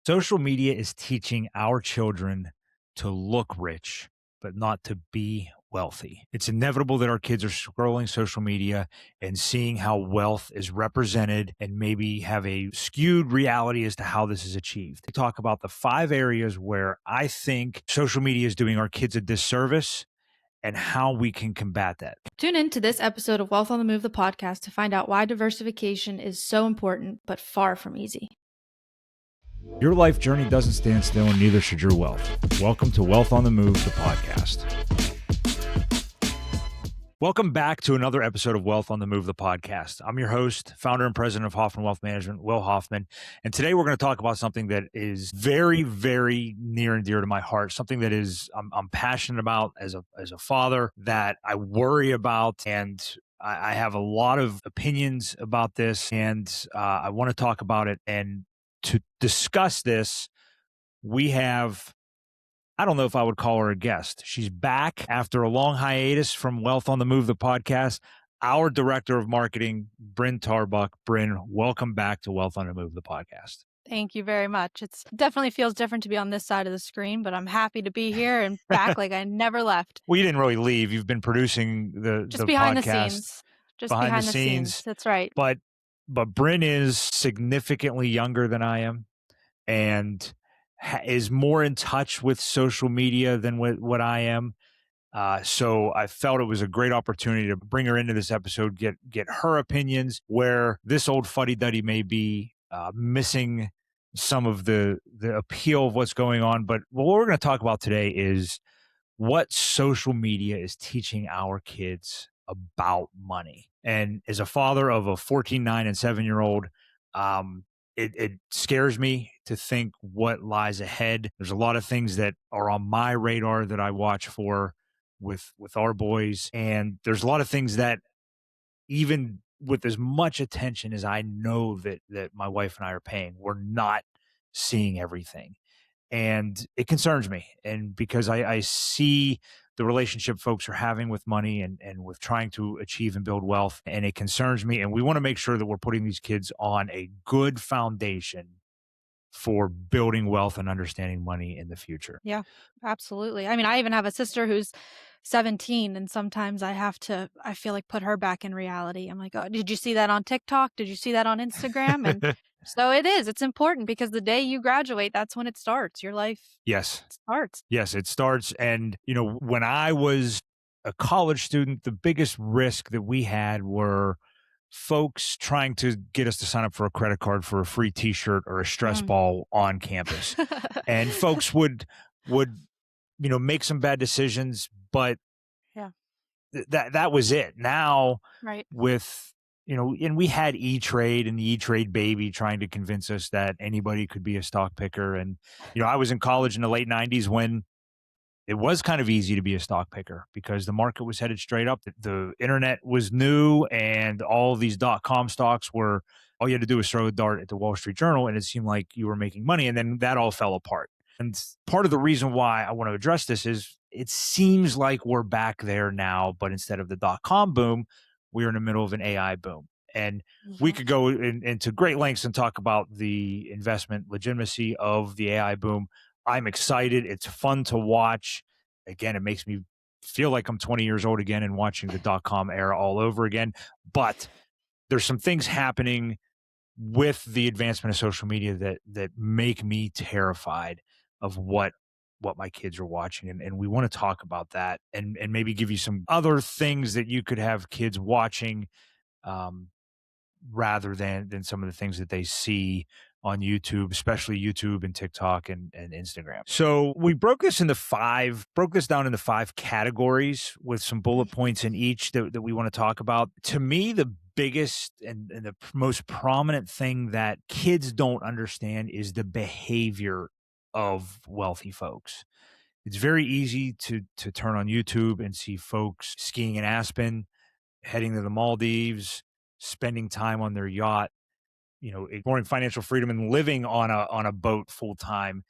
Social media is teaching our children to look rich, but not to be wealthy. It's inevitable that our kids are scrolling social media and seeing how wealth is represented and maybe have a skewed reality as to how this is achieved. We talk about the 5 areas where I think social media is doing our kids a disservice and how we can combat that. Tune in to this episode of Wealth on the Move, the podcast, to find out why diversification is so important, but far from easy. Your life journey doesn't stand still, and neither should your wealth. Welcome to Wealth on the Move, the podcast. Welcome back to another episode of Wealth on the Move, the podcast. I'm your host, founder and president of Hoffman Wealth Management, Will Hoffman. And today we're going to talk about something that is very, very near and dear to my heart, something that is I'm passionate about as a father, that I worry about, and I have a lot of opinions about this, and I want to talk about it. And to discuss this, we have, I don't know if I would call her a guest. She's back after a long hiatus from Wealth on the Move, the podcast. Our director of marketing, Bryn Tarbuck. Bryn, welcome back to Wealth on the Move, the podcast. Thank you very much. It definitely feels different to be on this side of the screen, but I'm happy to be here and back like I never left. Well, you didn't really leave. You've been producing the Behind podcast. The scenes. Just behind the scenes. That's right. But Bryn is significantly younger than I am, and is more in touch with social media than what I am. So I felt it was a great opportunity to bring her into this episode, get her opinions, where this old fuddy-duddy may be missing some of the appeal of what's going on. But what we're going to talk about today is what social media is teaching our kids about money. And as a father of a 14, 9, and 7-year-old, it scares me to think what lies ahead. There's a lot of things that are on my radar that I watch for with our boys. And there's a lot of things that, even with as much attention as I know that my wife and I are paying, we're not seeing everything. And it concerns me. And because I see the relationship folks are having with money and with trying to achieve and build wealth, and it concerns me. And we want to make sure that we're putting these kids on a good foundation for building wealth and understanding money in the future. Yeah, absolutely. I mean, I even have a sister who's 17, and sometimes I feel like put her back in reality. I'm like, oh, did you see that on TikTok? Did you see that on Instagram? And so it's important, because the day you graduate, that's when it starts. Your life starts. Yes, it starts. And, when I was a college student, the biggest risk that we had were folks trying to get us to sign up for a credit card for a free t-shirt or a stress ball on campus. And folks would make some bad decisions, but yeah, that was it. Now, right. With and we had E-Trade and the E-Trade baby trying to convince us that anybody could be a stock picker. And I was in college in the late 90s when it was kind of easy to be a stock picker because the market was headed straight up. The internet was new, and all of these .com stocks were, all you had to do was throw a dart at the Wall Street Journal and it seemed like you were making money. And then that all fell apart. And part of the reason why I want to address this is it seems like we're back there now, but instead of the .com boom, we're in the middle of an AI boom. And we could go into great lengths and talk about the investment legitimacy of the AI boom. I'm excited. It's fun to watch. Again, it makes me feel like I'm 20 years old again and watching the .com era all over again. But there's some things happening with the advancement of social media that make me terrified of what my kids are watching. And we want to talk about that and maybe give you some other things that you could have kids watching rather than some of the things that they see on YouTube, especially YouTube and TikTok and Instagram. So we broke this down into 5 categories with some bullet points in each that we want to talk about. To me, the biggest and the most prominent thing that kids don't understand is the behavior of wealthy folks. It's very easy to turn on YouTube and see folks skiing in Aspen, heading to the Maldives, spending time on their yacht, ignoring financial freedom and living on a boat full time,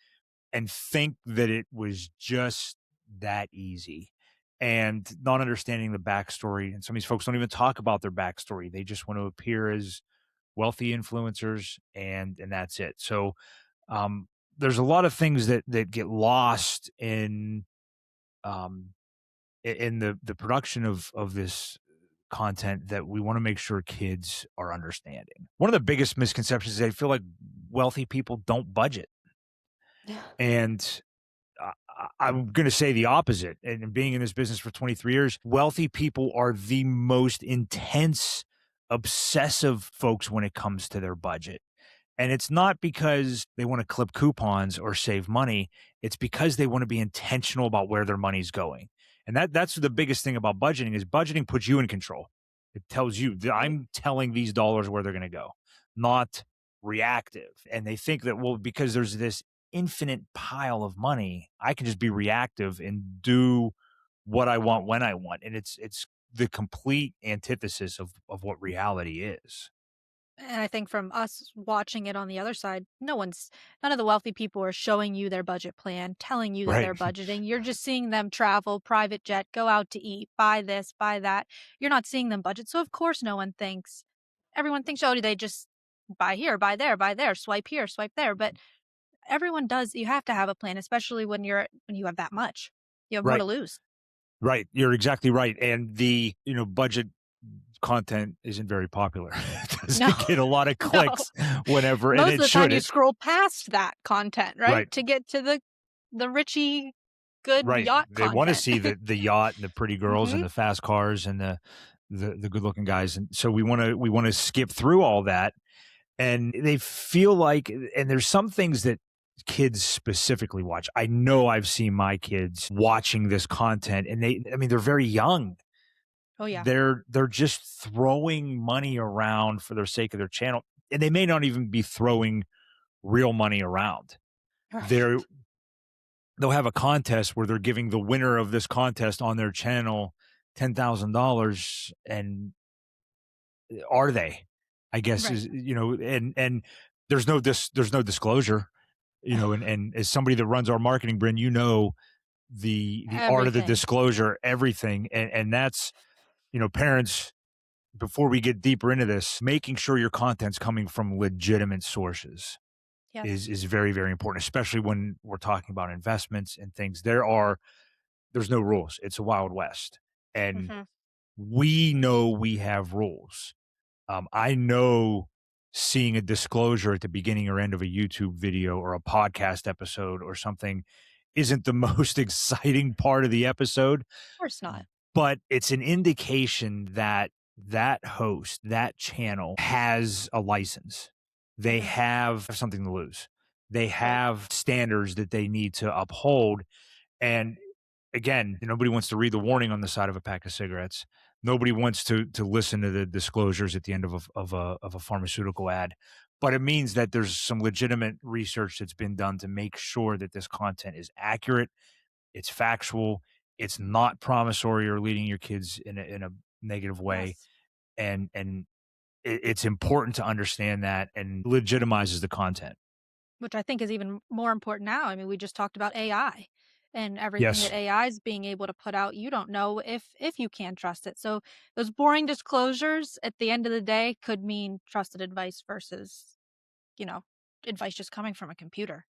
and think that it was just that easy, and not understanding the backstory. And some of these folks don't even talk about their backstory. They just want to appear as wealthy influencers, and that's it. So there's a lot of things that get lost um in the production of this content that we want to make sure kids are understanding. One of the biggest misconceptions is I feel like wealthy people don't budget. And I'm going to say the opposite. And being in this business for 23 years, wealthy people are the most intense, obsessive folks when it comes to their budget. And it's not because they want to clip coupons or save money. It's because they want to be intentional about where their money's going. And that's the biggest thing about budgeting is budgeting puts you in control. It tells you that Right. I'm telling these dollars where they're going to go, not reactive. And they think that, well, because there's this infinite pile of money, I can just be reactive and do what I want when I want. And it's the complete antithesis of what reality is. And I think from us watching it on the other side, none of the wealthy people are showing you their budget plan, telling you that Right. they're budgeting. You're just seeing them travel, private jet, go out to eat, buy this, buy that. You're not seeing them budget. So of course everyone thinks, oh, they just buy here, buy there, swipe here, swipe there. But everyone does, you have to have a plan, especially when you have that much. You have more Right. to lose. Right. You're exactly right. And budget content isn't very popular. It No, doesn't get a lot of no. clicks whenever, and Most of it the time you shouldn't. scroll past that content, right? Right. To get to the richy, good Right. yacht They want to content. see the yacht and the pretty girls and Mhm. the fast cars and the good looking guys. And so we want to skip through all that. And they feel like, and there's some things that kids specifically watch. I know I've seen my kids watching this content and they're very young. Oh, yeah. They're just throwing money around for the sake of their channel, and they may not even be throwing real money around. Right. They're they'll have a contest where they're giving the winner of this contest on their channel $10,000, and are they? I guess Right. is and there's no disclosure, and as somebody that runs our marketing, Bryn, the art of the Everything. disclosure, everything, and that's parents, before we get deeper into this, making sure your content's coming from legitimate sources Yes. is very, very important, especially when we're talking about investments and things. There's no rules. It's a wild west. And Mhm. we know we have rules. I know seeing a disclosure at the beginning or end of a YouTube video or a podcast episode or something isn't the most exciting part of the episode, Of course not. but it's an indication that that host, that channel has a license. They Mhm. have something to lose. They Right. have standards that they need to uphold. And again, nobody wants to read the warning on the side of a pack of cigarettes. Nobody wants to listen to the disclosures at the end of a pharmaceutical ad. But it means that there's some legitimate research that's been done to make sure that this content is accurate, it's factual, it's not promissory or leading your kids in a negative way, Yes. and it's important to understand that and legitimizes the content. Which I think is even more important now. I mean, we just talked about AI and everything that Yes. AI is being able to put out. You don't know if you can trust it. So those boring disclosures at the end of the day could mean trusted advice versus, you know, advice just coming from a computer.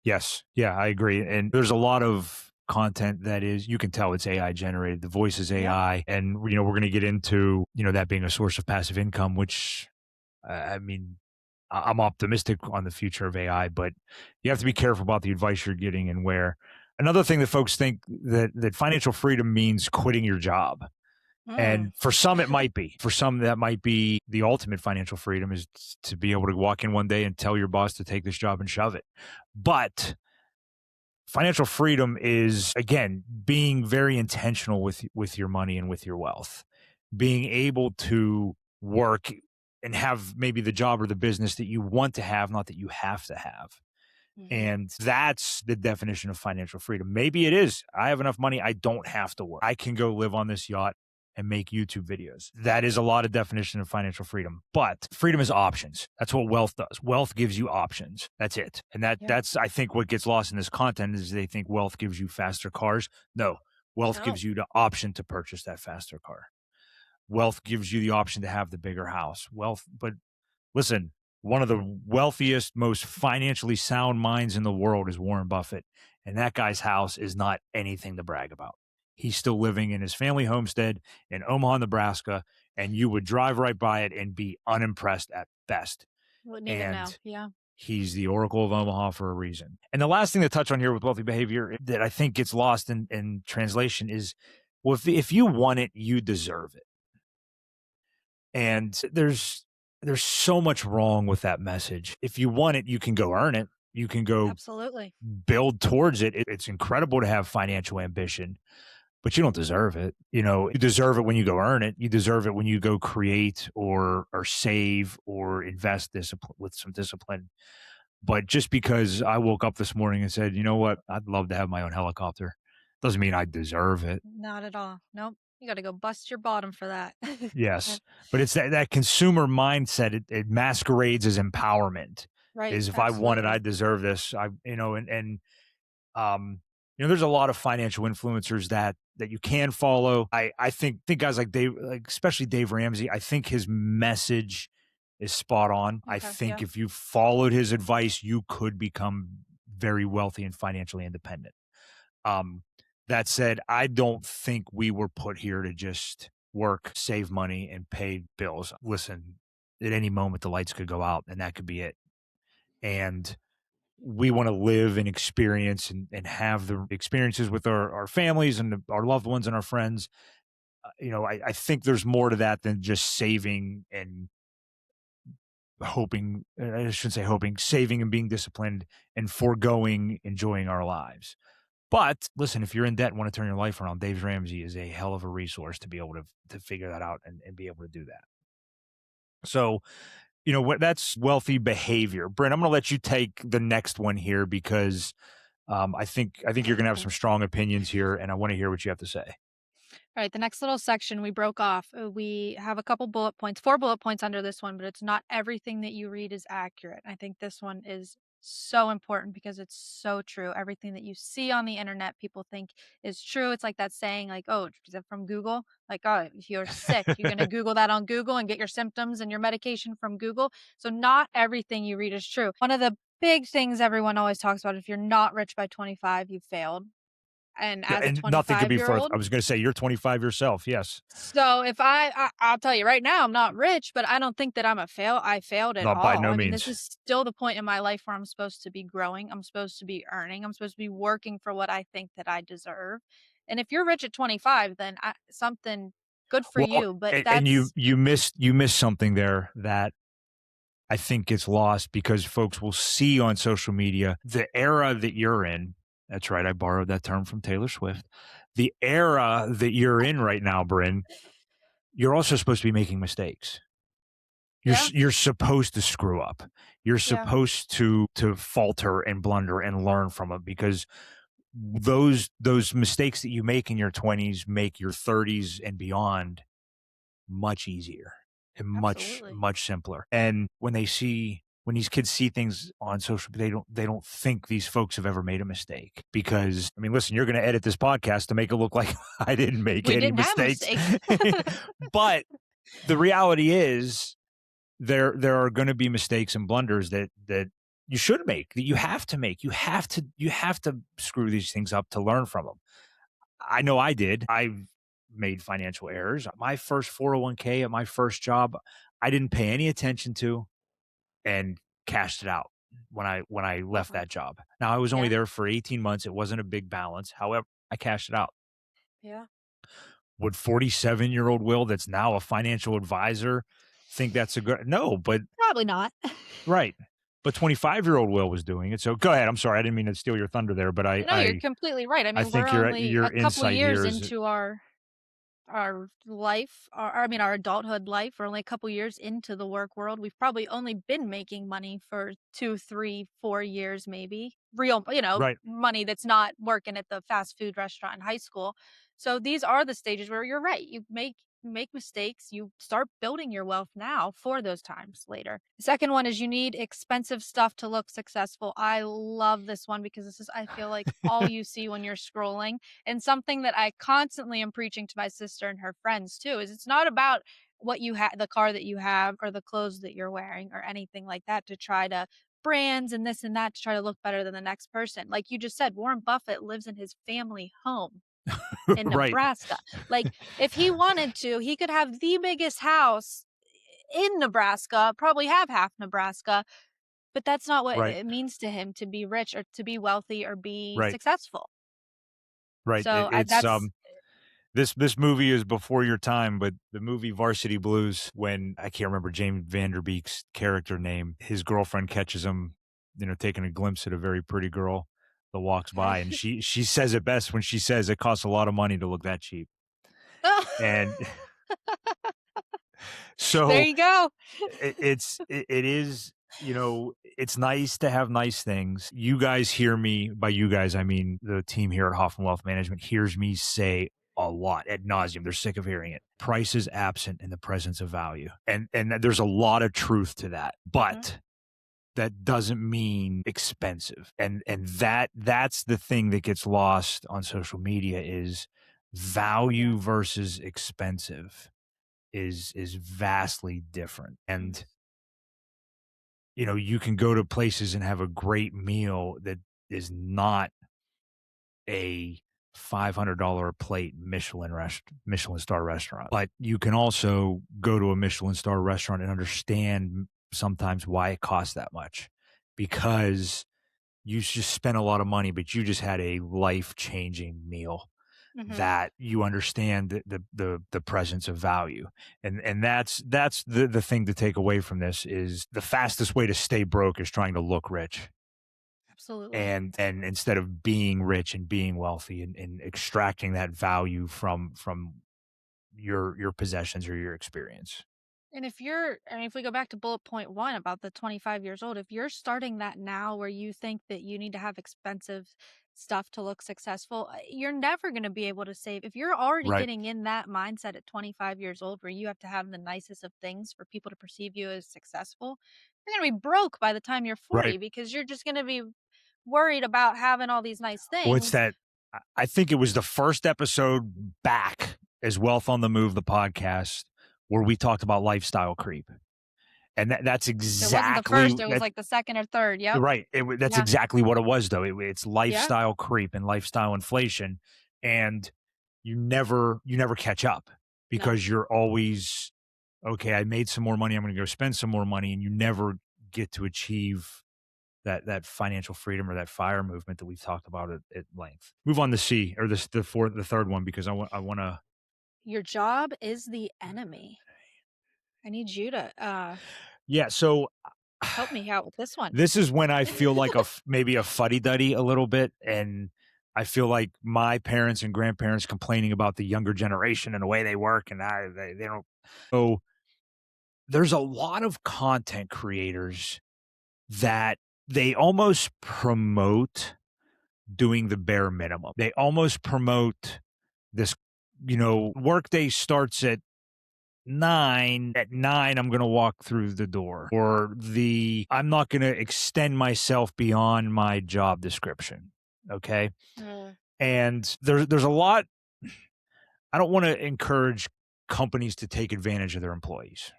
Yes. Yeah, I agree. And there's a lot of content that is, you can tell it's AI generated. The voice is Yep. AI. And, we're going to get into, that being a source of passive income, which, I mean, I'm optimistic on the future of AI, but you have to be careful about the advice you're getting and where. Another thing that folks think that financial freedom means quitting your job. Mm. And for some, it might be. For some, that might be the ultimate financial freedom is to be able to walk in one day and tell your boss to take this job and shove it. But financial freedom is, again, being very intentional with your money and with your wealth, being able to work and have maybe the job or the business that you want to have, not that you have to have. Mhm. And that's the definition of financial freedom. Maybe it is, I have enough money, I don't have to work, I can go live on this yacht and make YouTube videos. That is a lot of definition of financial freedom. But freedom is options. That's what wealth does. Wealth gives you options. That's it. And Yeah. that's I think what gets lost in this content is they think wealth gives you faster cars. No. Wealth No. gives you the option to purchase that faster car. Wealth gives you the option to have the bigger house. Wealth, but listen, One of the wealthiest, most financially sound minds in the world is Warren Buffett. And that guy's house is not anything to brag about. He's still living in his family homestead in Omaha, Nebraska, and you would drive right by it and be unimpressed at best. Wouldn't even know. And Yeah. he's the Oracle of Omaha for a reason. And the last thing to touch on here with wealthy behavior that I think gets lost in translation is, well, if you want it, you deserve it. And there's so much wrong with that message. If you want it, you can go earn it. You can go Absolutely. build towards it. It's incredible to have financial ambition, but you don't deserve it. You know, you deserve it when you go earn it. You deserve it when you go create or save or invest with some discipline. But just because I woke up this morning and said, you know what, I'd love to have my own helicopter, doesn't mean I deserve it. Not at all. Nope. You got to go bust your bottom for that. Yes. But it's that consumer mindset. It masquerades as empowerment. Right. Is if I want it, I Absolutely. deserve this. There's a lot of financial influencers that you can follow. I think guys like Dave, like especially Dave Ramsey, I think his message is spot on. I Okay. Yeah. think if you followed his advice, you could become very wealthy and financially independent. Um, that said, I don't think we were put here to just work, save money, and pay bills. Listen, at any moment the lights could go out and that could be it. And we want to live and experience and have the experiences with our families and our loved ones and our friends. I think there's more to that than just saving and hoping. I shouldn't say hoping, saving and being disciplined and foregoing enjoying our lives. But listen, if you're in debt and want to turn your life around, Dave Ramsey is a hell of a resource to be able to figure that out and be able to do that. So, that's wealthy behavior. Brent, I'm going to let you take the next one here because I think you're going to have some strong opinions here, and I want to hear what you have to say. All right, the next little section we broke off. We have a couple bullet points, 4 bullet points under this one, but it's not everything that you read is accurate. I think this one is so important because it's so true. Everything that you see on the internet, people think is true. It's like that saying, like, oh, is it from Google? Like, oh, if you're sick, you're going to Google that on Google and get your symptoms and your medication from Google. So, not everything you read is true. One of the big things everyone always talks about, if you're not rich by 25, you failed. And Yeah, as a and nothing could be further. 25-year-old, I was going to say you're 25 yourself. Yes, so if I'll tell you right now, I'm not rich, but I don't think that I failed at not by all. no I mean, this means. is still the point in my life where I'm supposed to be growing. I'm supposed to be earning. I'm supposed to be working for what I think that I deserve. And if you're rich at 25, then something good for Well, you. But and that's you missed something there that I think gets lost because folks will see on social media the era that you're in. That's right. I borrowed that term from Taylor Swift. The era that you're in right now, Bryn, you're also supposed to be making mistakes. yeah, You're supposed to screw up. You're yeah, supposed to falter and blunder and learn from it because those mistakes that you make in your 20s make your 30s and beyond much easier and much absolutely. much simpler. And when these kids see things on social, they don't think these folks have ever made a mistake because I mean, listen, you're going to edit this podcast to make it look like I didn't make We any didn't have mistakes. mistakes. But the reality is there are going to be mistakes and blunders that you should make, that you have to make. You have to screw these things up to learn from them. I know I did. I've made financial errors. My first 401k at my first job, I didn't pay any attention to and cashed it out when I left Okay. that job. Now I was only Yeah, there for 18 months. It wasn't a big balance. However, I cashed it out. yeah. Would 47-year-old Will that's now a financial advisor think that's a good no, but Probably not. right. But 25-year-old Will was doing it. So go ahead. I'm sorry. I didn't mean to steal your thunder there, but No, you're completely right. I I mean, we're think only your a couple insight years here is into our life, I mean, our adulthood life. We're only a couple years into the work world. We've probably only been making money for 2, 3, 4 years, maybe real, right. money that's not working at the fast food restaurant in high school. So these are the stages where you're right. You make mistakes. You start building your wealth now for those times later. The second one is you need expensive stuff to look successful. I love this one because this is, I feel like, all you see when you're scrolling. And something that I constantly am preaching to my sister and her friends too is it's not about what you have, the car that you have, or the clothes that you're wearing, or anything like that, to try to brands and this and that to try to look better than the next person. Like you just said, Warren Buffett lives in his family home in Right. Nebraska. Like, if he wanted to, he could have the biggest house in Nebraska, probably have half Nebraska, but that's not what Right. it means to him to be rich or to be wealthy or be Right. successful. Right. So that's This movie is before your time, but the movie Varsity Blues, when I can't remember James Vanderbeek's character name, his girlfriend catches him, taking a glimpse at a very pretty girl that walks by, and she says it best when she says it costs a lot of money to look that cheap. And there so you go. it is, it's nice to have nice things. You guys hear me, by you guys I mean the team here at Hoffman Wealth Management hears me say a lot ad nauseum. They're sick of hearing it. Price is absent in the presence of value, and there's a lot of truth to that. But that doesn't mean expensive, and that's the thing that gets lost on social media is value versus expensive is vastly different. And you can go to places and have a great meal that is not a $500 a plate Michelin star restaurant, but you can also go to a Michelin star restaurant and understand sometimes why it costs that much, because you just spent a lot of money, but you just had a life-changing meal that you understand the presence of value. And that's the thing to take away from this is the fastest way to stay broke is trying to look rich. Absolutely. And instead of being rich and being wealthy and extracting that value from your possessions or your experience. And if we go back to bullet point 1 about the 25 years old, if you're starting that now where you think that you need to have expensive stuff to look successful, you're never going to be able to save. If you're already Right. getting in that mindset at 25 years old where you have to have the nicest of things for people to perceive you as successful, you're going to be broke by the time you're Right. 40 because you're just going to be worried about having all these nice Well, it's things. that I think it was the first episode back as Wealth on the Move, the podcast, where we talked about lifestyle creep. And that's It wasn't the exactly first, it was like the second or third. Yep. right. That's Yeah. exactly what it was, though. It's Yeah. lifestyle creep and lifestyle inflation, and you never catch up No. because you're always okay. I made some more money. I'm going to go spend some more money, and you never get to achieve that financial freedom or that fire movement that we've talked about at length. Move on to C or the third one because I want to. Your job is the enemy. I need you to Yeah. So help me out with this one. this is when I feel like maybe a fuddy-duddy a little bit, and I feel like my parents and grandparents complaining about the younger generation and the way they work, and they don't. So there's a lot of content creators that they almost promote doing the bare minimum. They almost promote this, workday starts at 9. At 9, I'm going to walk through the door. Or I'm not going to extend myself beyond my job description. Okay. And there's a lot. I don't want to encourage companies to take advantage of their employees.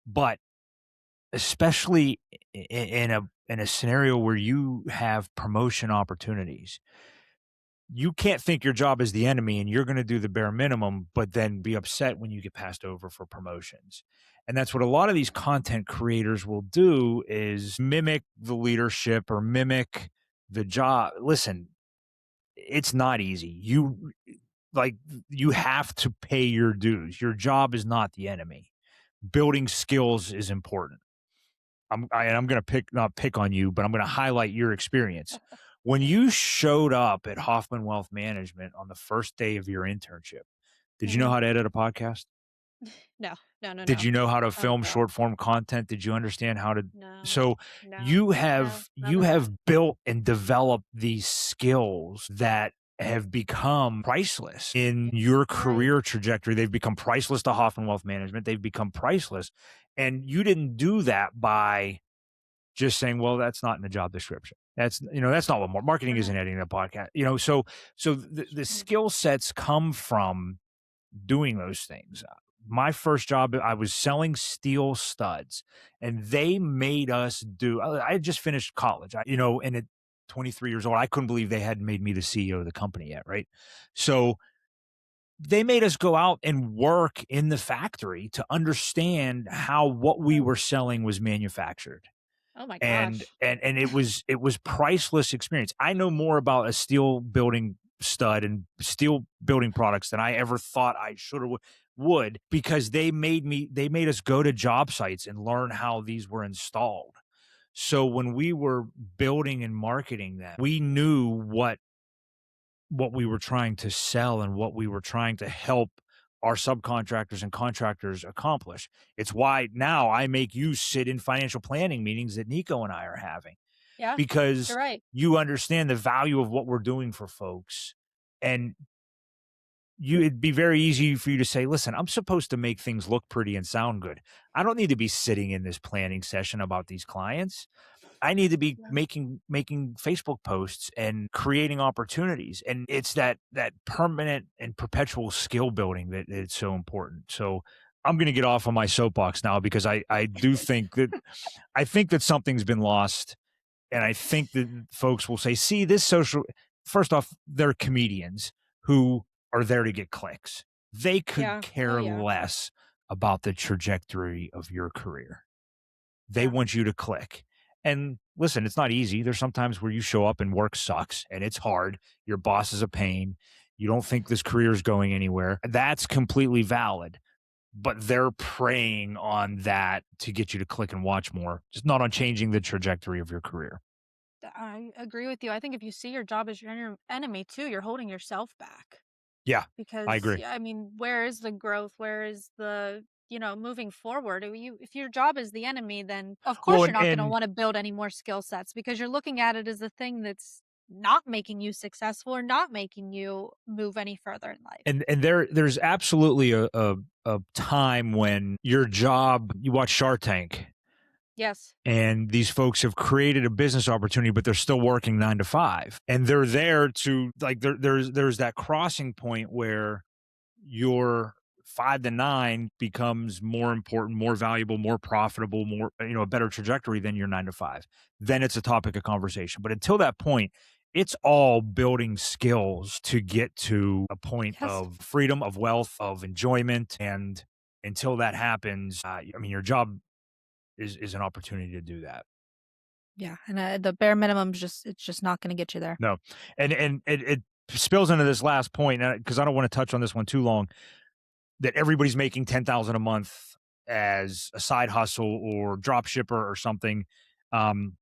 But especially in a scenario where you have promotion opportunities, you can't think your job is the enemy and you're going to do the bare minimum, but then be upset when you get passed over for promotions. And that's what a lot of these content creators will do is mimic the leadership or mimic the job. Listen, it's not easy. You have to pay your dues. Your job is not the enemy. Building skills is important. I'm going to not pick on you, but I'm going to highlight your experience. When you showed up at Hoffman Wealth Management on the first day of your internship, did you know how to edit a podcast? No. Did you know how to film No. short form content? Did you understand how to? No. So No. you have None of that. built and developed these skills that have become priceless in your career trajectory. They've become priceless to Hoffman Wealth Management. They've become priceless. And you didn't do that by just saying, well, that's not in the job description. That's not what marketing isn't editing a podcast. So the skill sets come from doing those things. my first job, I was selling steel studs, and they made us do. I had just finished college, and at 23 years old, I couldn't believe they hadn't made me the CEO of the company yet, right? So they made us go out and work in the factory to understand how what we Oh, were selling was manufactured. oh my And gosh. and and it was priceless experience. I know more about a steel building stud and steel building products than I ever thought I should or would, because they made us go to job sites and learn how these were installed. So when we were building and marketing them, we knew what we were trying to sell and what we were trying to help our subcontractors and contractors accomplish. It's why now I make you sit in financial planning meetings that Nico and I are having, Yeah, you're because right. you understand the value of what we're doing for folks. And it'd be very easy for you to say, listen, I'm supposed to make things look pretty and sound good. I don't need to be sitting in this planning session about these clients. I need to be Yeah. making Facebook posts and creating opportunities. And it's that permanent and perpetual skill building that it's so important. So I'm going to get off on my soapbox now, because I do think that something's been lost. And I think that folks will say, see, this social, first off, they're comedians who are there to get clicks. They could Yeah. Oh care yeah. less about the trajectory of your career. They Yeah. want you to click. And listen, it's not easy. There's sometimes where you show up and work sucks and it's hard. Your boss is a pain. You don't think this career is going anywhere. That's completely valid. But they're preying on that to get you to click and watch more, just not on changing the trajectory of your career. I agree with you. I think if you see your job as your enemy too, you're holding yourself back. Yeah, I Because agree. yeah, I mean, where is the growth? Where is the, moving forward? If your job is the enemy, then of Well, course you're and not going to and want to build any more skill sets because you're looking at it as the thing that's not making you successful or not making you move any further in life. there's absolutely a time when your job, you watch Shark Tank, Yes. and these folks have created a business opportunity, but they're still working 9 to 5, and they're there to, like, there's that crossing point where your 5 to 9 becomes more important, more valuable, more profitable, more, a better trajectory than your 9 to 5. Then it's a topic of conversation. But until that point, it's all building skills to get to a point Yes. of freedom, of wealth, of enjoyment. And until that happens, your job is an opportunity to do that. Yeah, and the bare minimum it's just not going to get you there. No, and it spills into this last point, because I don't want to touch on this one too long, that everybody's making 10,000 a month as a side hustle or drop shipper or something. Um,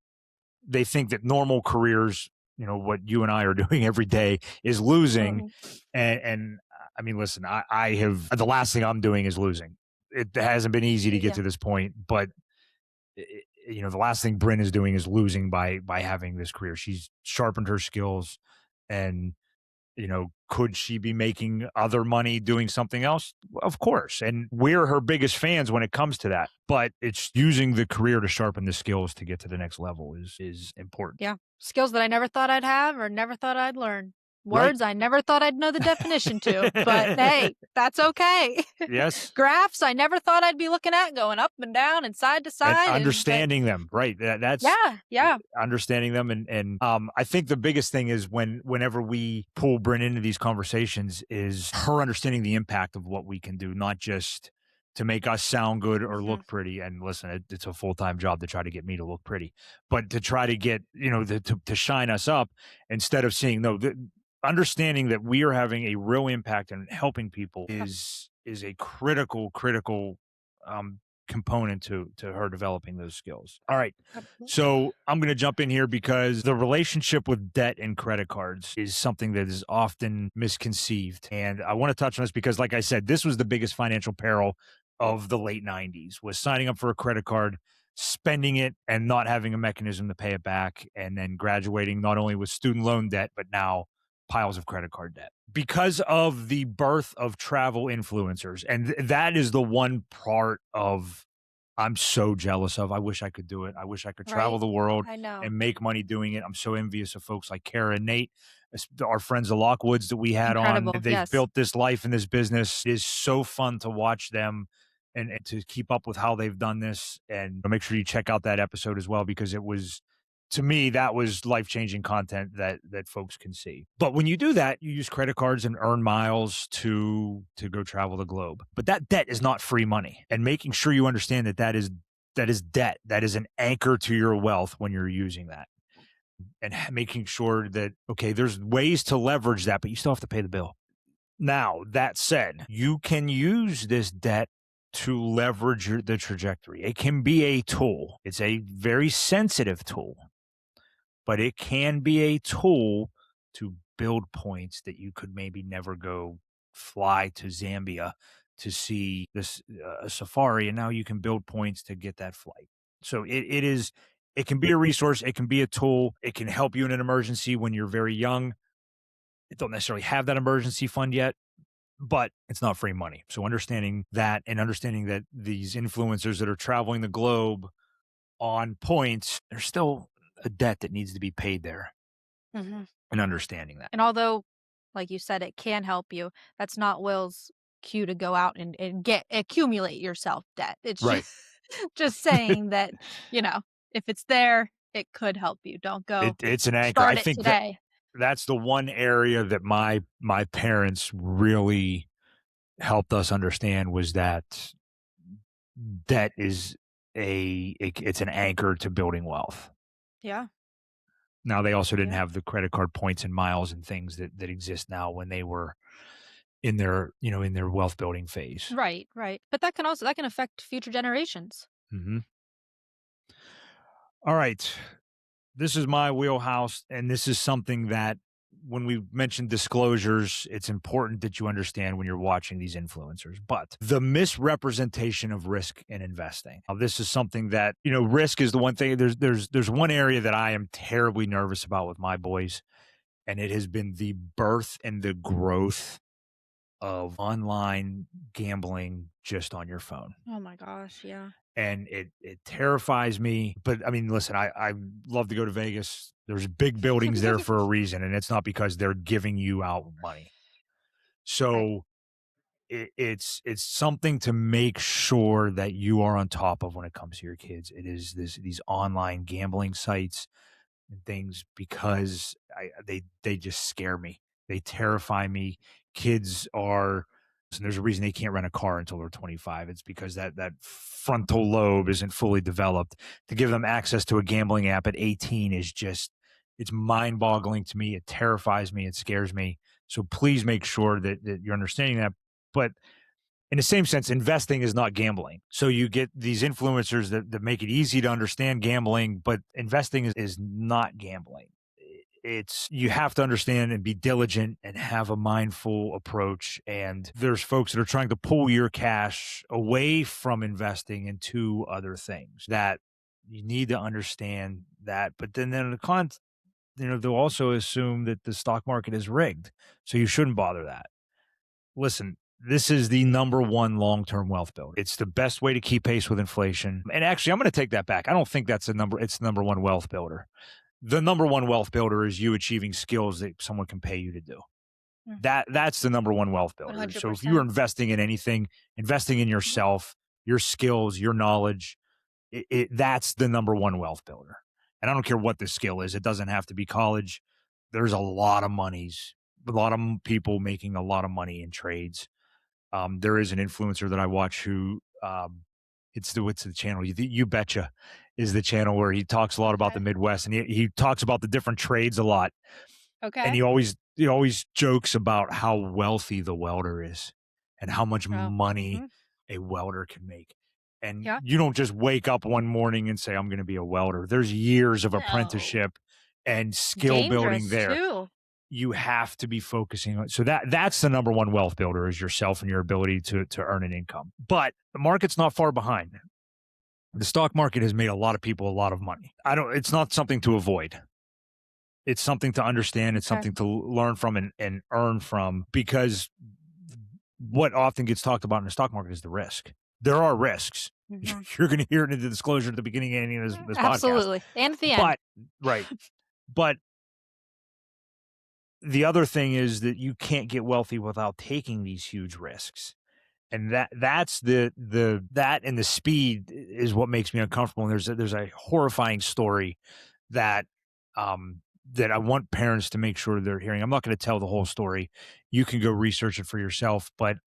they think that normal careers, what you and I are doing every day, is losing. Oh, And listen, I have, the last thing I'm doing is losing. It hasn't been easy to get yeah. to this point, but the last thing Bryn is doing is losing by having this career. She's sharpened her skills, and could she be making other money doing something else? Of course. And we're her biggest fans when it comes to that. But it's using the career to sharpen the skills to get to the next level is important. Yeah. Skills that I never thought I'd have or never thought I'd learn. Right. Words I never thought I'd know the definition to, but hey, that's okay. Yes. Graphs I never thought I'd be looking at going up and down and side to And side but understanding them. Right. That's yeah, yeah. understanding them. And I think the biggest thing is whenever we pull Bryn into these conversations, is her understanding the impact of what we can do, not just to make us sound good or Mhm. look pretty. And listen, it's a full-time job to try to get me to look pretty, but to try to get, to shine us up, instead of seeing, no, understanding that we are having a real impact and helping people is a critical um component to her developing those skills. All right. Absolutely. So I'm going to jump in here, because the relationship with debt and credit cards is something that is often misconceived. And I want to touch on this because, like I said, this was the biggest financial peril of the late 90s, was signing up for a credit card, spending it, and not having a mechanism to pay it back, and then graduating not only with student loan debt, but now piles of credit card debt because of the birth of travel influencers. And that is the one part of I'm so jealous of. I wish I could do it. I wish I could travel Right. the world I know. and make money doing it. I'm so envious of folks like Kara and Nate, our friends, the Lockwoods that we had on, Incredible. they've Yes. built this life in this business. It is so fun to watch them and to keep up with how they've done this. And make sure you check out that episode as well, because it was, to me, that was life-changing content that folks can see. But when you do that, you use credit cards and earn miles to go travel the globe. But that debt is not free money. And making sure you understand that is debt. That is an anchor to your wealth when you're using that. And making sure that, okay, there's ways to leverage that, but you still have to pay the bill. Now, that said, you can use this debt to leverage the trajectory. It can be a tool. It's a very sensitive tool, but it can be a tool to build points that you could maybe never go fly to Zambia to see this safari, and now you can build points to get that flight. So it can be a resource, it can be a tool, it can help you in an emergency when you're very young. You don't necessarily have that emergency fund yet, but it's not free money. So understanding that, and understanding that these influencers that are traveling the globe on points, there's still a debt that needs to be paid there, Mm-hmm. and understanding that. And although, like you said, it can help you, that's not Will's cue to go out and accumulate yourself debt. It's Right. just saying that, if it's there, it could help you. Don't go It's an anchor. I start it think today. that's the one area that my parents really helped us understand, was that debt is it's an anchor to building wealth. Yeah. Now, they also didn't Yeah. have the credit card points and miles and things that exist now when they were in their, in their wealth building phase. Right, right. But that can affect future generations. Mm-hmm. All right. This is my wheelhouse, and this is something that, when we mention disclosures, it's important that you understand when you're watching these influencers. But the misrepresentation of risk in investing. Now, this is something that, risk is the one thing. There's one area that I am terribly nervous about with my boys, and it has been the birth and the growth of online gambling just on your phone. Oh my gosh, yeah. And it terrifies me. But I mean, listen, I love to go to Vegas. There's big buildings there for a reason, and it's not because they're giving you out money. So it's something to make sure that you are on top of when it comes to your kids. It is these online gambling sites and things, because they just scare me. They terrify me. Kids are, and there's a reason they can't rent a car until they're 25. It's because that frontal lobe isn't fully developed. To give them access to a gambling app at 18 is just, it's mind-boggling to me. It terrifies me. It scares me. So please make sure that you're understanding that. But in the same sense, investing is not gambling. So you get these influencers that make it easy to understand gambling, but investing is not gambling. You have to understand and be diligent and have a mindful approach. And there's folks that are trying to pull your cash away from investing into other things, that you need to understand that. But then they'll also assume that the stock market is rigged. So you shouldn't bother that. Listen, this is the number one long-term wealth builder. It's the best way to keep pace with inflation. And actually, I'm going to take that back. I don't think it's the number one wealth builder. The number one wealth builder is you achieving skills that someone can pay you to do. That's the number one wealth builder. 100%. So if you're investing in anything, investing in yourself, your skills, your knowledge, that's the number one wealth builder. And I don't care what the skill is. It doesn't have to be college. There's a lot of people making a lot of money in trades. There is an influencer that I watch who, what's the channel? You Betcha is the channel where he talks a lot about the Midwest, and he talks about the different trades a lot. Okay. And he always jokes about how wealthy the welder is and how much money a welder can make. And you don't just wake up one morning and say, I'm going to be a welder. There's years of apprenticeship and skill building there. Too. You have to be focusing on. So that's the number one wealth builder, is yourself and your ability to earn an income. But the market's not far behind. The stock market has made a lot of people a lot of money. It's not something to avoid. It's something to understand. It's something to learn from and earn from, because what often gets talked about in the stock market is the risk. There are risks. Mm-hmm. You're going to hear it in the disclosure at the beginning of any of this podcast. Absolutely. And at the end. Right. But the other thing is that you can't get wealthy without taking these huge risks. And that's that and the speed is what makes me uncomfortable. And there's a horrifying story that that I want parents to make sure they're hearing. I'm not going to tell the whole story. You can go research it for yourself. But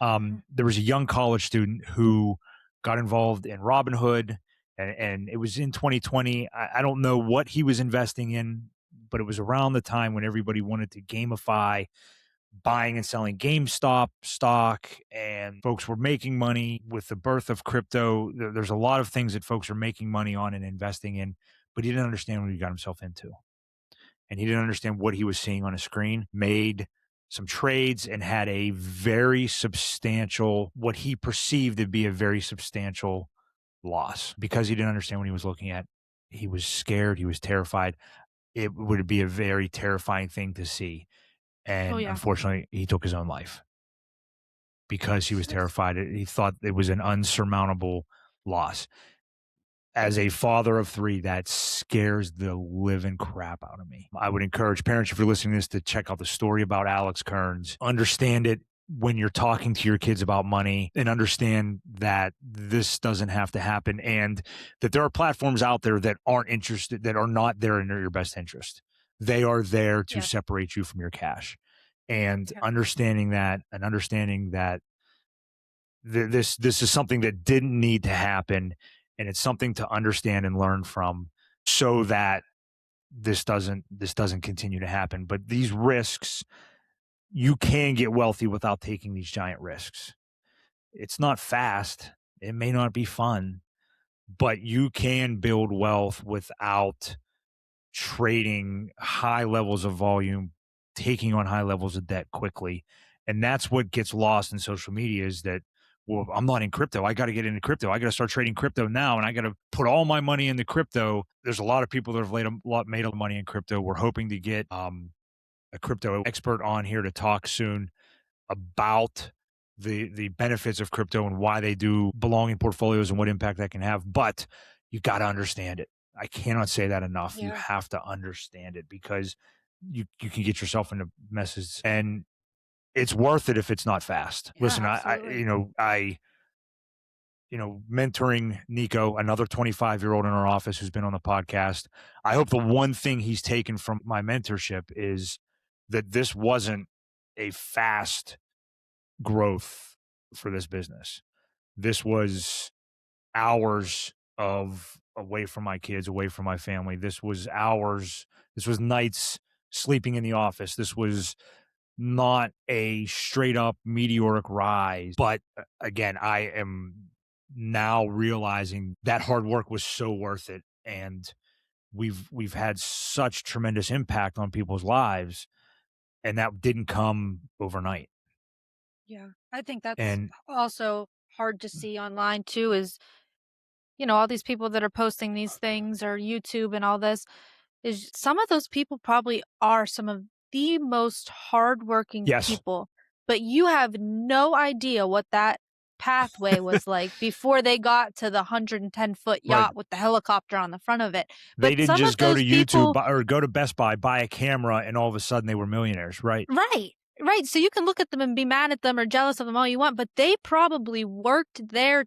there was a young college student who got involved in Robinhood, and it was in 2020. I don't know what he was investing in, but it was around the time when everybody wanted to gamify buying and selling GameStop stock, and folks were making money with the birth of crypto. There's a lot of things that folks are making money on and investing in, but he didn't understand what he got himself into. And he didn't understand what he was seeing on a screen, made some trades and had a very substantial, what he perceived to be a very substantial loss because he didn't understand what he was looking at. He was scared. He was terrified. It would be a very terrifying thing to see. And yeah. unfortunately, he took his own life because he was terrified. He thought it was an unsurmountable loss. As a father of 3, that scares the living crap out of me. I would encourage parents, if you're listening to this, to check out the story about Alex Kearns. Understand it when you're talking to your kids about money, and understand that this doesn't have to happen, and that there are platforms out there that aren't interested, that are not there in your best interest. They are there to separate you from your cash. And understanding that, this is something that didn't need to happen, and it's something to understand and learn from, so that this doesn't continue to happen. But these risks, you can get wealthy without taking these giant risks. It's not fast. It may not be fun, but you can build wealth without trading high levels of volume, taking on high levels of debt quickly. And that's what gets lost in social media, is that, well, I'm not in crypto. I got to get into crypto. I got to start trading crypto now, and I got to put all my money into crypto. There's a lot of people that have made a lot of money in crypto. We're hoping to get a crypto expert on here to talk soon about the benefits of crypto and why they do belong in portfolios and what impact that can have. But you got to understand it. I cannot say that enough. You have to understand it, because you can get yourself into messes, and it's worth it if it's not fast. Listen, I mentoring Nico, another 25-year-old in our office who's been on the podcast. I hope the one thing he's taken from my mentorship is that this wasn't a fast growth for this business. This was hours of away from my kids, away from my family. This was hours, this was nights sleeping in the office. This was not a straight up meteoric rise. But again, I am now realizing that hard work was so worth it. And we've had such tremendous impact on people's lives, and that didn't come overnight. Yeah. I think that's also hard to see online too, is, all these people that are posting these things, or YouTube and all this, is some of those people probably are some of the most hardworking people, but you have no idea what that pathway was like before they got to the 110-foot yacht with the helicopter on the front of it. They didn't just go to YouTube or go to Best Buy, buy a camera, and all of a sudden they were millionaires, right? Right. So you can look at them and be mad at them or jealous of them all you want, but they probably worked their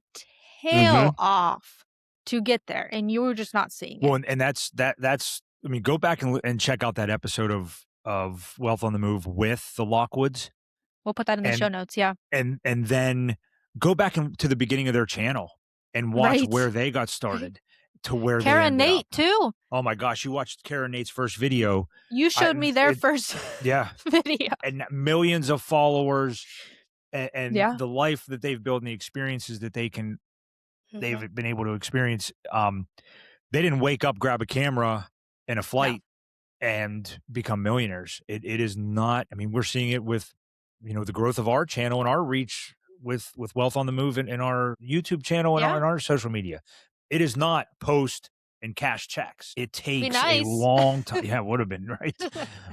tail off to get there, and you were just not seeing it. Well, and that's I mean, go back and check out that episode of Wealth on the Move with the Lockwoods. We'll put that in the show notes, and then go back to the beginning of their channel and watch where they got started to where Kara they and Nate too. Oh my gosh, you watched Kara and Nate's first video. You showed me their first video. And millions of followers, and the life that they've built and the experiences that they've been able to experience. They didn't wake up, grab a camera and a flight and become millionaires. It is not. I mean, we're seeing it with the growth of our channel and our reach with Wealth on the Move and our YouTube channel and our social media. It is not post and cash checks. It takes a long time. Yeah, it would have been right.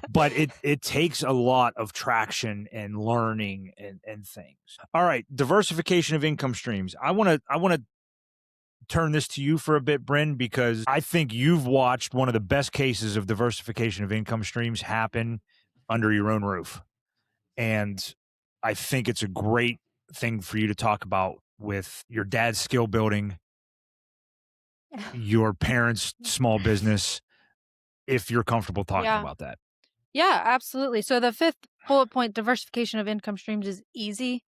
But it takes a lot of traction and learning and things. All right. Diversification of income streams. I want to turn this to you for a bit, Bryn, because I think you've watched one of the best cases of diversification of income streams happen under your own roof. And I think it's a great thing for you to talk about with your dad's skill building, your parents' small business, if you're comfortable talking Yeah. about that. Yeah, absolutely. So the fifth bullet point, diversification of income streams, is easy.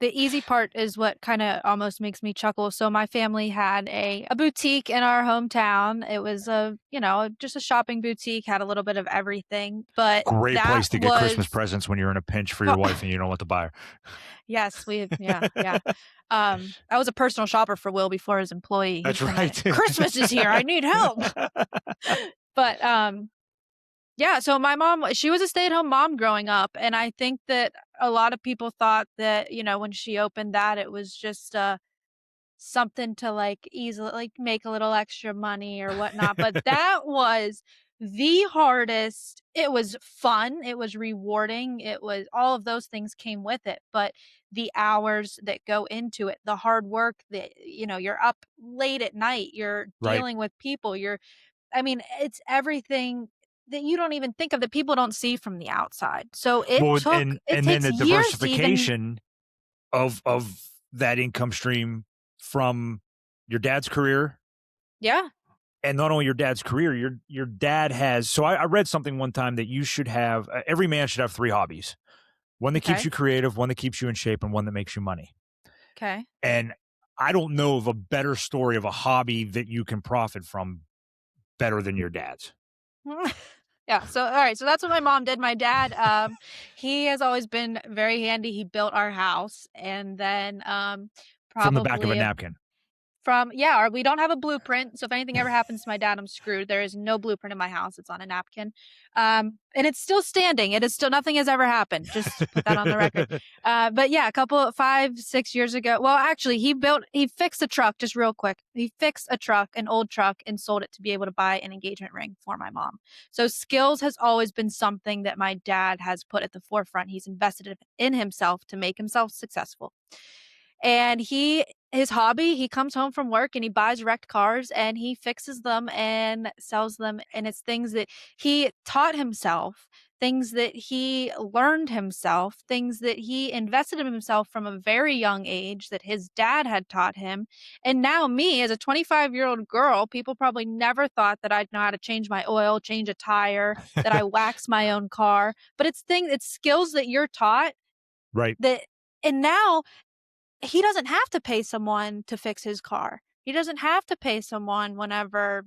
The easy part is what kind of almost makes me chuckle. So my family had a boutique in our hometown. It was just a shopping boutique, had a little bit of everything, but Great that place to get Christmas was presents when you're in a pinch for your wife and you don't know what to buy her. yes, yeah. I was a personal shopper for Will before his employee. He'd That's come in, right. Christmas is here. I need help. But yeah, so my mom, she was a stay-at-home mom growing up, and I think that a lot of people thought that, when she opened that, it was just something to like easily like make a little extra money or whatnot. But that was the hardest. It was fun, it was rewarding, it was all of those things came with it. But the hours that go into it, the hard work that, you're up late at night, you're Right. dealing with people, it's everything that you don't even think of, that people don't see from the outside. So Well, and it then takes the years to even diversification of that income stream from your dad's career, yeah, and not only your dad's career, your dad has. So I read something one time that you should have every man should have 3 hobbies: one that keeps okay, you creative, one that keeps you in shape, and one that makes you money. okay. And I don't know of a better story of a hobby that you can profit from better than your dad's. Yeah, so all right, so that's what my mom did. My dad, he has always been very handy. He built our house, and then From the back of a probably napkin. from yeah, or we don't have a blueprint, so if anything ever happens to my dad, I'm screwed. There is no blueprint in my house, it's on a napkin. And it's still standing, it is still nothing has ever happened, just to put that on the record. But yeah, a couple 5, 6 years ago well, actually, he fixed a truck, just real quick. He fixed a truck, an old truck, and sold it to be able to buy an engagement ring for my mom. So skills has always been something that my dad has put at the forefront. He's invested in himself to make himself successful. And his hobby, he comes home from work and he buys wrecked cars and he fixes them and sells them. And it's things that he taught himself, things that he learned himself, things that he invested in himself from a very young age that his dad had taught him. And now, me as a 25-year-old girl, people probably never thought that I'd know how to change my oil, change a tire, that I wax my own car. But it's skills that you're taught Right. that, and now he doesn't have to pay someone to fix his car. He doesn't have to pay someone whenever,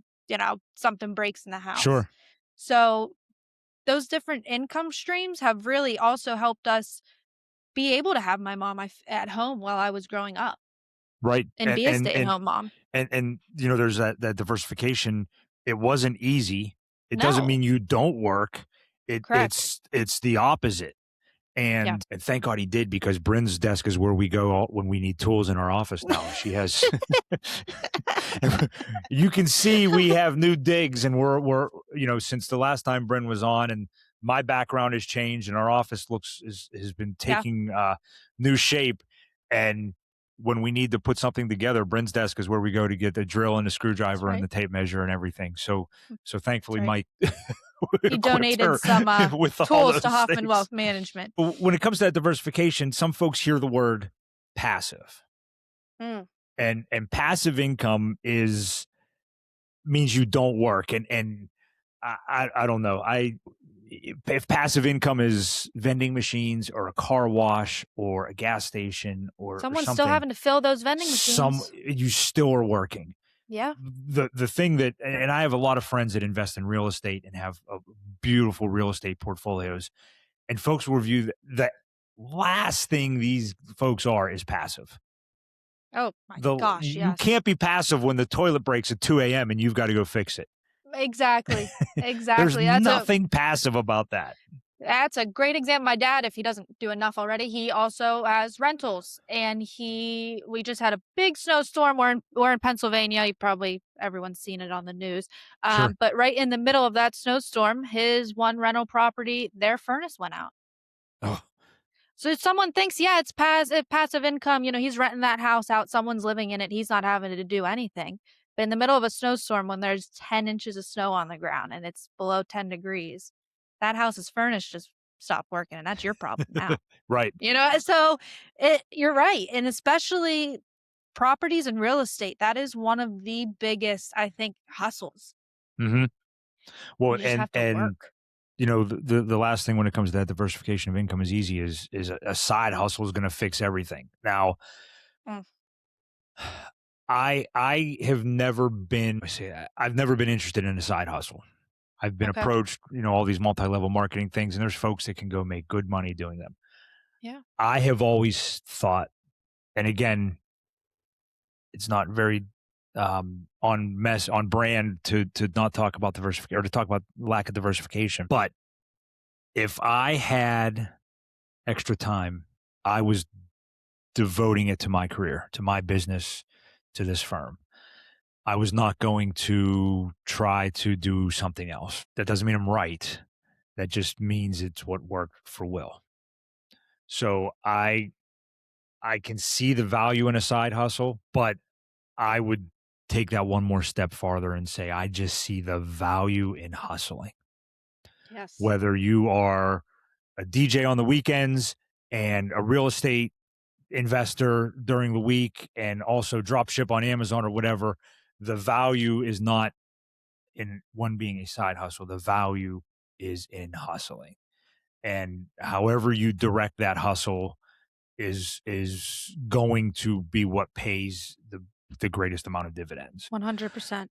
something breaks in the house. Sure. So those different income streams have really also helped us be able to have my mom at home while I was growing up Right. and be a stay-at-home mom. And there's that diversification. It wasn't easy. It doesn't No. mean you don't work. Correct. It's the opposite. Yeah. And thank God he did, because Bryn's desk is where we go when we need tools in our office now. She has you can see we have new digs, and we're since the last time Bryn was on, and my background has changed and our office has been Yeah. taking new shape. And when we need to put something together, Bryn's desk is where we go to get the drill and the That's screwdriver and right. the tape measure and everything. So That's thankfully right. Mike He equipped her donated some with all tools those to Hoffman things. Wealth Management. But when it comes to that diversification, some folks hear the word passive. Mm. And passive income means you don't work. And I don't know. If passive income is vending machines or a car wash or a gas station or Someone's something, still having to fill those vending machines. you still are working. Yeah. The thing that, and I have a lot of friends that invest in real estate and have beautiful real estate portfolios, and folks will review that last thing these folks are is passive. Oh my gosh, You yes. can't be passive when the toilet breaks at 2 a.m. and you've got to go fix it. Exactly. There's Exactly. nothing passive about that. That's a great example. My dad, if he doesn't do enough already, he also has rentals, and we just had a big snowstorm. We're in Pennsylvania. Everyone's seen it on the news. Sure. But right in the middle of that snowstorm, his one rental property, their furnace went out. Oh, So if someone thinks, yeah, it's passive income, he's renting that house out, someone's living in it, he's not having to do anything. But in the middle of a snowstorm, when there's 10 inches of snow on the ground and it's below 10 degrees, that house is furnished, just stop working, and that's your problem now. Right. So you're right. And especially properties and real estate, that is one of the biggest, I think, hustles. Hmm. Well, You just have to and work. the last thing when it comes to that diversification of income is easy is a side hustle is going to fix everything. Now, Mm, I have never been I say that, I've never been interested in a side hustle. I've been okay. approached, all these multi-level marketing things, and there's folks that can go make good money doing them. Yeah. I have always thought, and again, it's not very on brand to not talk about diversification or to talk about lack of diversification. But if I had extra time, I was devoting it to my career, to my business, to this firm. I was not going to try to do something else. That doesn't mean I'm right. That just means it's what worked for Will. So I can see the value in a side hustle, but I would take that one more step farther and say I just see the value in hustling. Yes. Whether you are a DJ on the weekends and a real estate investor during the week and also drop ship on Amazon or whatever, the value is not in one being a side hustle. The value is in hustling. And however you direct that hustle is going to be what pays the greatest amount of dividends. 100%.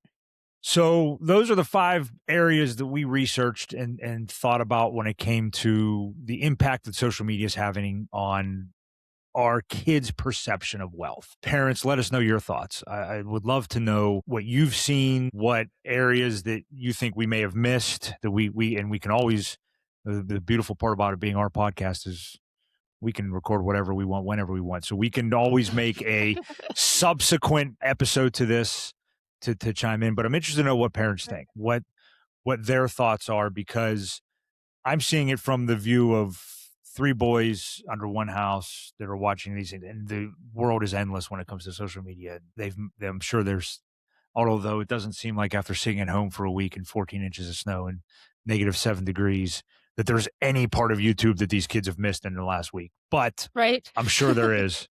So those are the 5 areas that we researched and thought about when it came to the impact that social media is having on our kids' perception of wealth. Parents, let us know your thoughts. I would love to know what you've seen, what areas that you think we may have missed that we can always, the beautiful part about it being our podcast is we can record whatever we want, whenever we want. So we can always make a subsequent episode to this to chime in. But I'm interested to know what parents think, what their thoughts are, because I'm seeing it from the view of 3 boys under one house that are watching these things, and the world is endless when it comes to social media. I'm sure there's, although it doesn't seem like after sitting at home for a week in 14 inches of snow and -7 degrees, that there's any part of YouTube that these kids have missed in the last week. But Right. I'm sure there is.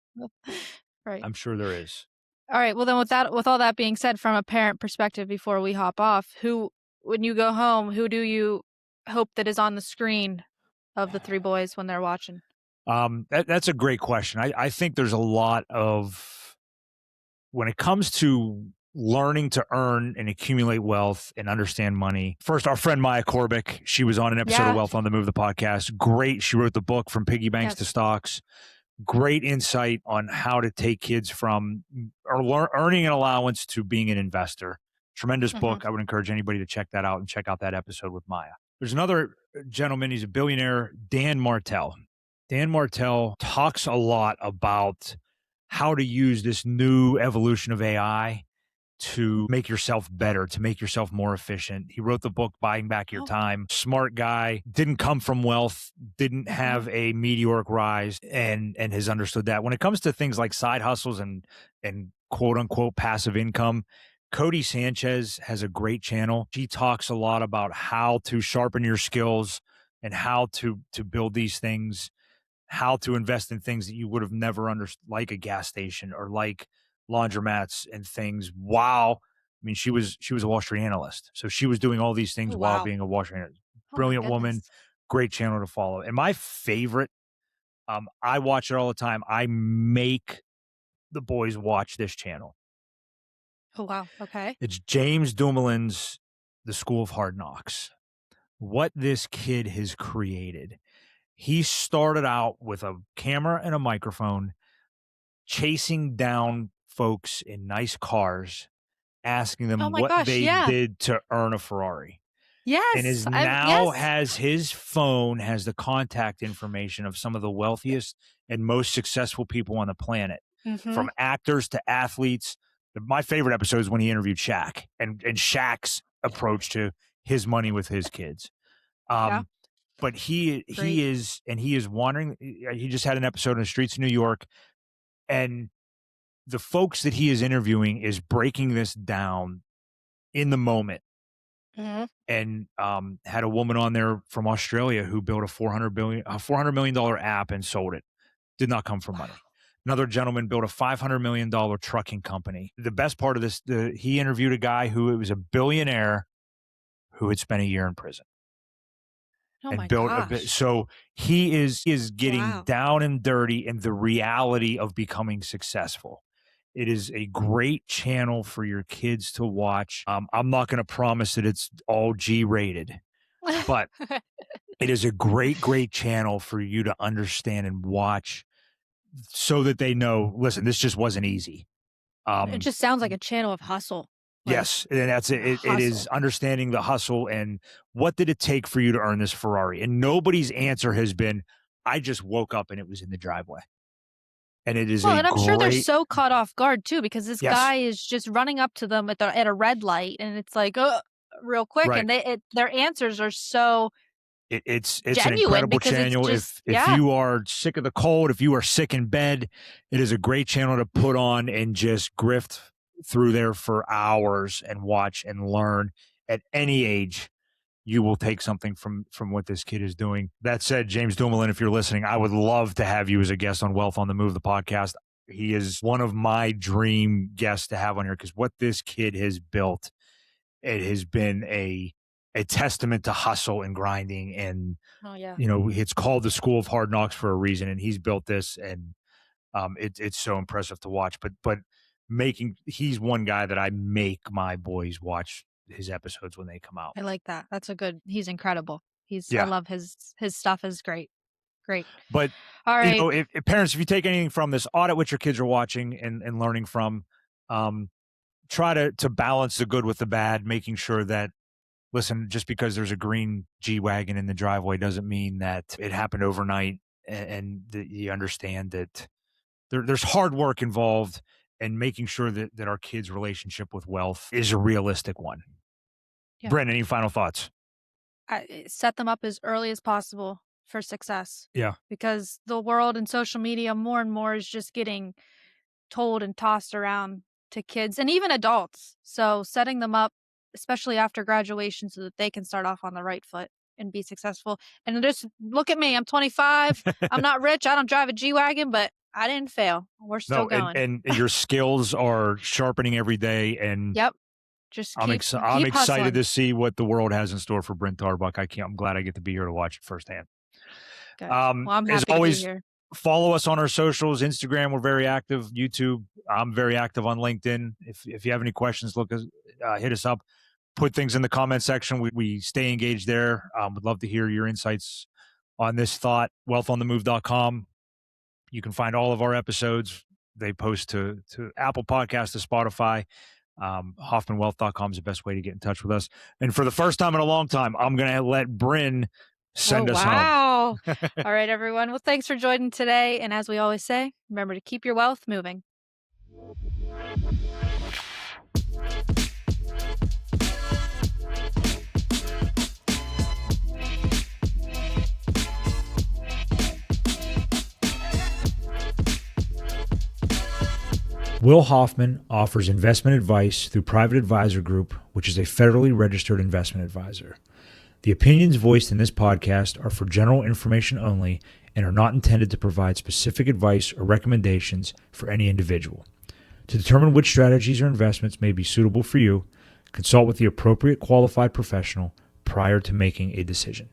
Right. I'm sure there is. All right. Well, then with all that being said, from a parent perspective, before we hop off, when you go home, who do you hope that is on the screen of the 3 boys when they're watching? That's a great question. I think there's a lot of, when it comes to learning to earn and accumulate wealth and understand money. First, our friend Maya Corbic, she was on an episode of Yeah. Wealth on the Move, the podcast. Great. She wrote the book From Piggy Banks to Yes. Stocks. Great insight on how to take kids from earning an allowance to being an investor. Tremendous book. I would encourage anybody to check that out and check out that episode with Maya. There's another gentleman, he's a billionaire, Dan Martell. Dan Martell talks a lot about how to use this new evolution of AI to make yourself better, to make yourself more efficient. He wrote the book Buying Back Your Oh. Time. Smart guy, didn't come from wealth, didn't have a meteoric rise, and has understood that. When it comes to things like side hustles and quote unquote passive income, Cody Sanchez has a great channel. She talks a lot about how to sharpen your skills and how to build these things, how to invest in things that you would have never understood, like a gas station or like laundromats and things. Wow. I mean, she was a Wall Street analyst. So she was doing all these things Oh, while wow. being a Wall Street analyst. Oh, my Brilliant woman, goodness. great channel to follow. And my favorite, I watch it all the time. I make the boys watch this channel. Oh, wow. Okay. It's James Dumoulin's The School of Hard Knocks. What this kid has created. He started out with a camera and a microphone, chasing down folks in nice cars, asking Oh them my what gosh, they yeah. did to earn a Ferrari. And Yes. is now Yes. has his phone has the contact information of some of the wealthiest and most successful people on the planet, from actors to athletes. My favorite episode is when he interviewed Shaq and Shaq's approach to his money with his kids. Yeah. But he Great. is wandering. He just had an episode in the streets of New York, and the folks that he is interviewing is breaking this down in the moment and had a woman on there from Australia who built a $400 million app and sold it. Did not come from money. Another gentleman built a $500 million trucking company. The best part of this, he interviewed a guy who was a billionaire who had spent a year in prison. Oh And my built a gosh. bit. So he is getting Wow. down and dirty in the reality of becoming successful. It is a great channel for your kids to watch. I'm not going to promise that it's all G rated, but it is a great, great channel for you to understand and watch so that they know, listen, this just wasn't easy. It just sounds like a channel of hustle. Yes, and that's it. It is understanding the hustle and what did it take for you to earn this Ferrari. And nobody's answer has been, I just woke up and it was in the driveway. And it is and I'm sure they're so caught off guard too, because this Yes. guy is just running up to them at a red light, and it's like, real quick, Right. and their answers are so it's an genuine incredible because it's channel. just- If you are sick of the cold, if you are sick in bed, it is a great channel to put on and just grift through there for hours and watch and learn. At any age, you will take something from what this kid is doing. That said, James Dumoulin, if you're listening, I would love to have you as a guest on Wealth on the Move, the podcast. He is one of my dream guests to have on here because what this kid has built, it has been a testament to hustle and grinding. And, it's called the School of Hard Knocks for a reason. And he's built this, and it's so impressive to watch. But he's one guy that I make my boys watch his episodes when they come out. I like that. He's incredible. I Yeah. love his stuff is great. Great. But All right. if parents, if you take anything from this, audit what your kids are watching and learning from. Try to balance the good with the bad, making sure that, listen, just because there's a green G-Wagon in the driveway doesn't mean that it happened overnight, and that you understand that there's hard work involved, and making sure that our kids' relationship with wealth is a realistic one. Yeah. Brent, any final thoughts? Set them up as early as possible for success. Yeah. Because the world and social media more and more is just getting told and tossed around to kids and even adults. So setting them up, especially after graduation, so that they can start off on the right foot and be successful. And just look at me. I'm 25. I'm not rich. I don't drive a G-Wagon, but I didn't fail. We're still going. And your skills are sharpening every day. And yep. Just I'm keep excited hustling. to see what the world has in store for Brent Tarbuck. I'm glad I get to be here to watch it firsthand. Good. Well, I'm happy as always, to be here. Follow us on our socials. Instagram, we're very active. YouTube, I'm very active on LinkedIn. If you have any questions, hit us up. Put things in the comment section. We stay engaged there. Would love to hear your insights on this thought. Wealthonthemove.com. You can find all of our episodes. They post to Apple Podcasts, to Spotify. HoffmanWealth.com is the best way to get in touch with us. And for the first time in a long time, I'm going to let Bryn send us home. Wow. All right, everyone. Well, thanks for joining today. And as we always say, remember to keep your wealth moving. Will Hoffman offers investment advice through Private Advisor Group, which is a federally registered investment advisor. The opinions voiced in this podcast are for general information only and are not intended to provide specific advice or recommendations for any individual. To determine which strategies or investments may be suitable for you, consult with the appropriate qualified professional prior to making a decision.